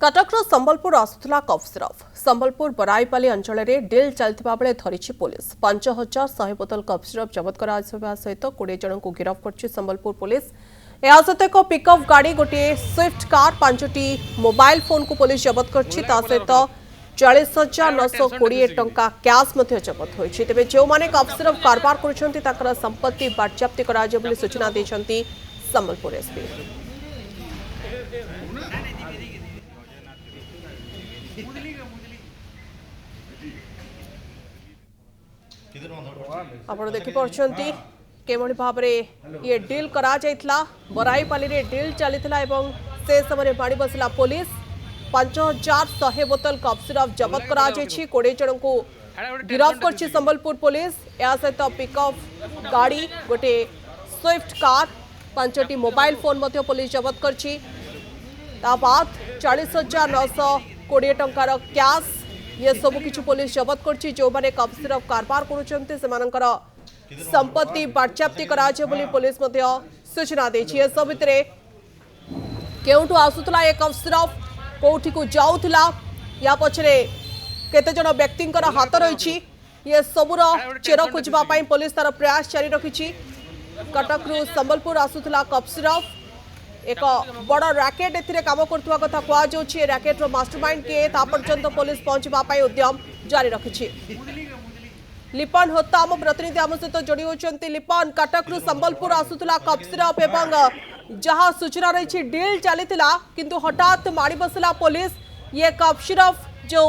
कटक संबलपुर आसुला कफ सिरफ संबलपुर बराईपाली अंचल में डिल चलता बेले धरी पुलिस 5100 बोतल कफ सिरफ जबत कर सहित 20 जन को गिरफ्त कर संबलपुर पुलिस। यह सहित एक पिकअप गाड़ी गोटे स्विफ्ट कार 5टी मोबाइल फोन को पुलिस जबत कर सहित 40,920 टंका कैश जबत होती। तेज जो मैंने कफ सिरफ कारबार कर संपत्ति बाज्याप्ति कर सूचना देते संबलपुर एसपी। आप देखिपी केवल भाव ये डिल करा बराईपाली डिल चली से समय माड़ी बसला पुलिस 5100 बोतल कफ सिरफ जबत कर 20 जन को गिरफ्त कर संबलपुर पुलिस। या सहित पिकअप गाड़ी गोटे स्विफ्ट कार 5टी मोबाइल फोन पुलिस जबत कर 40,920 टंकार कैश ये सब किछु पुलिस जबत कर जो मैंने कफ सिरफ कारबार कर संपत्ति बाज्याप्ति कर पुलिस सूचना देछि। ए सब भितर केउठु आसुतला ये कफ सिरफ कोठी को जाउथला या पछरे केते जन व्यक्तिंकर हाथ रही ये सबुर चेर खोजवा पुलिस तार प्रयास जारी रखी। कटक संबलपुर आसुतला कफ सिरफ एक बड़ रैकेट ए काम करथुवा कथा कहुच्छे। रैकेट्र मास्टरमाइंड किए ता पर्यंत पुलिस पहुंचवाई उद्यम जारी रखी। लिपन होता आम प्रतिनिधि आम सहित जोड़ी होती। लिपन कटक संबलपुर आसुतला कफ सिरफ एवं जहाँ सूचना रही डिल चली किंतु हठात माड़ी बसला पुलिस। ये कफ सिरफ जो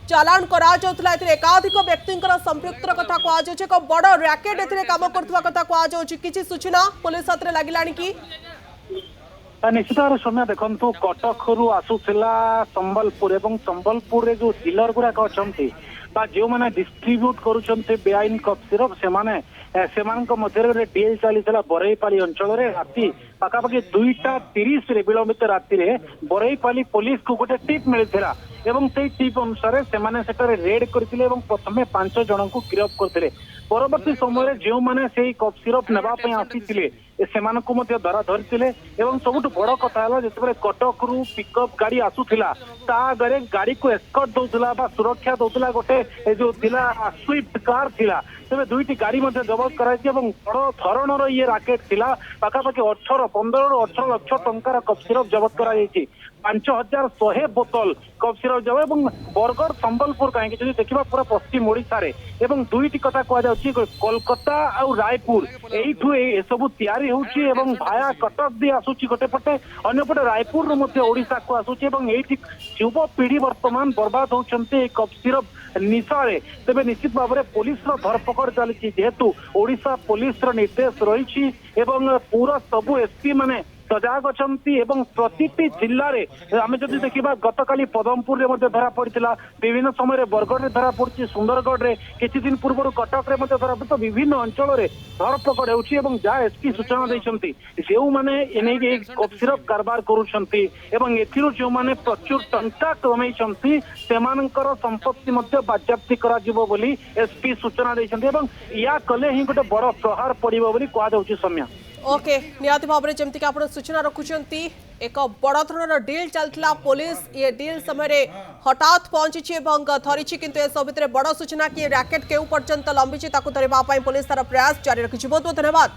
चालान करा एकाधिक व्यक्ति संपृक्त कथा कहुच्छे। एक बड़ रैकेट ए काम करथुवा कथा कहुच्छे। किछि सूचना पुलिस हाथ में लगिलानी कि निश्चित भाव सौम्या देखु कटक रु आसूला संबलपुर एवं संबलपुर जो डीलर गुड़ाक अच्छा जो मैंने डिस्ट्रीब्यूट करुँचे बेआईन कफ सिरफ से डील चली बरईपाली अंचल राति पाखापाखि 2:30 विलंबित राति बरईपाली पुलिस को गोटे टिप मिलता एवं से टिप अनुसार से रेड करते प्रथम 5 जन को गिरफ्त करते। परवर्ती समय जो मैंने से कफ सिरफ नापी आसी से धरा धरी सबुठ बड़ कथा जिते कटक रु पिकअप गाड़ी आसूला आगे गाड़ी को एस्कॉर्ट दौला सुरक्षा दौला गोटे जो स्विफ्ट कार थिला तेज 2टी गाड़ी जबत कर बड़ धरणर ये राकेट थिला पाखापाखि 15 ରୁ 18 लाख टंकार कफ सिरफ जबत कर 5100 बोतल कफ सिरफ जब बरगढ़ संबलपुर कहीं देखा पूरा पश्चिम ओडिशा रे एवं 2टी कथा कहुच्छे कोलकाता और रायपुर यू सब तैयारी होची एवं भाया कटक भी आसूची गोटे पटे अन्यपटे रायपुर ओडिशा को आसूची युव पीढ़ी वर्तमान बर्बाद होती कफ सिरफ निशारे। तेज निश्चित भाव में पुलिस धरपकड़ चली जेहेतु ओडिशा पुलिस निर्देश रही पूरा सबू एसपी माने सजाग अच्छा प्रति जिले में आम जब देखा गत काली पदमपुर में धरा पड़ा विभिन्न समय बरगढ़ में धरा पड़ी सुंदरगढ़ में किसी दिन पूर्व कटक में धरा पड़ी तो विभिन्न अंचल में धरपकड़ होती जहाँ एसपी सूचना देते जो मैंने कफ सिरफ कारबार करुँच जो मैंने प्रचुर टंका कमई संपत्ति बाज्याप्ति कर एसपी सूचना देते या कले ही गोटे बड़ प्रहार पड़ो कहुच्छे सौम्या। ओके निहाती भाव में जमती आप सूचना रखुंट एक बड़ धरण डिल चलता पुलिस ये डिल समय हठात पहुंची धरी किंतु ए सब भितर बड़ सूचना कि रैकेट केउ पर्यंत लंबी धरवाई पुलिस तार प्रयास जारी रखी। बहुत बहुत धन्यवाद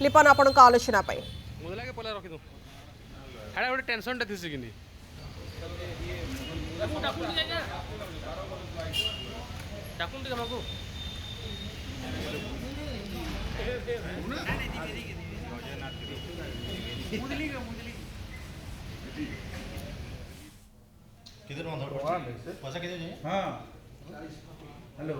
लिपन आपण आलोचना किधर पैसा किधर चाहिए? हाँ हेलो